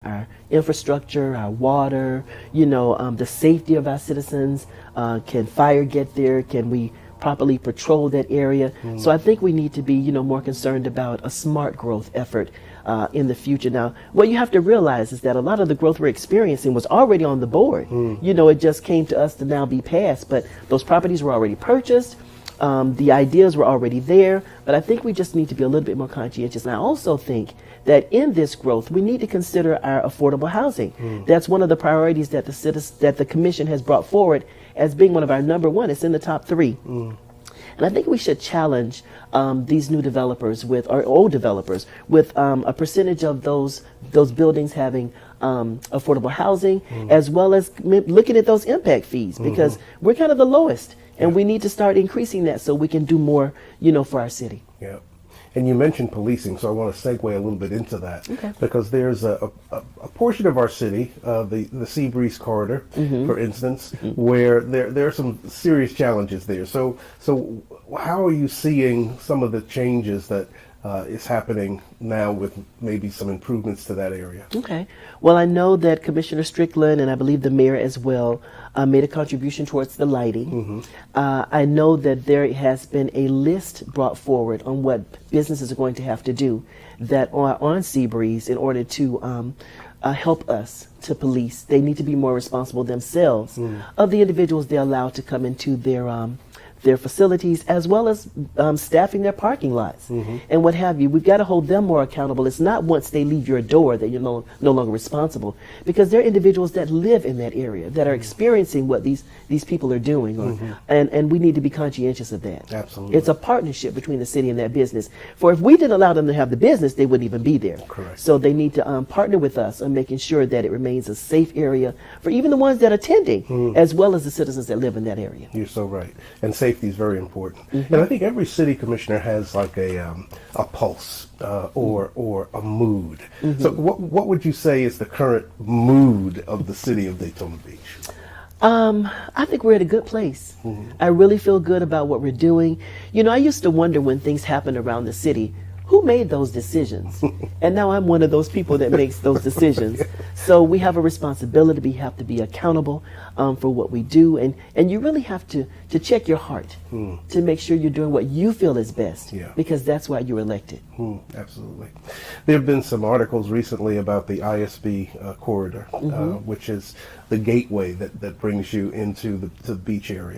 our infrastructure, our water, the safety of our citizens. Can fire get there? Can we properly patrol that area? So I think we need to be, more concerned about a smart growth effort in the future. Now, what you have to realize is that a lot of the growth we're experiencing was already on the board. It just came to us to now be passed, but those properties were already purchased. The ideas were already there, but I think we just need to be a little bit more conscientious. And I also think that in this growth, we need to consider our affordable housing. That's one of the priorities that the Commission has brought forward as being one of our number one. It's in the top 3. And I think we should challenge these new developers or old developers with a percentage of those buildings having affordable housing, as well as looking at those impact fees, because we're kind of the lowest, and we need to start increasing that so we can do more, for our city. Yeah. And you mentioned policing, so I want to segue a little bit into that. Okay. Because there's a portion of our city, the Seabreeze corridor, for instance, where there are some serious challenges there. So how are you seeing some of the changes that is happening now with maybe some improvements to that area? Okay. Well, I know that Commissioner Strickland and I believe the mayor as well made a contribution towards the lighting. I know that there has been a list brought forward on what businesses are going to have to do that are on Seabreeze in order to help us to police. They need to be more responsible themselves of the individuals they allow to come into their facilities, as well as staffing their parking lots and what have you. We've got to hold them more accountable. It's not once they leave your door that you're no longer responsible, because there are individuals that live in that area that are experiencing what these people are doing, and we need to be conscientious of that. Absolutely. It's a partnership between the city and that business. For if we didn't allow them to have the business, they wouldn't even be there. Correct. So they need to partner with us on making sure that it remains a safe area for even the ones that are attending, as well as the citizens that live in that area. You're so right. And safety is very important. And I think every city commissioner has like a pulse or a mood. So what would you say is the current mood of the city of Daytona Beach? I think we're at a good place. I really feel good about what we're doing. I used to wonder when things happen around the city, who made those decisions? And now I'm one of those people that makes those decisions. So we have a responsibility. We have to be accountable for what we do. And you really have to check your heart to make sure you're doing what you feel is best, because that's why you're elected. Absolutely. There have been some articles recently about the ISB corridor, which is the gateway that brings you into the beach area.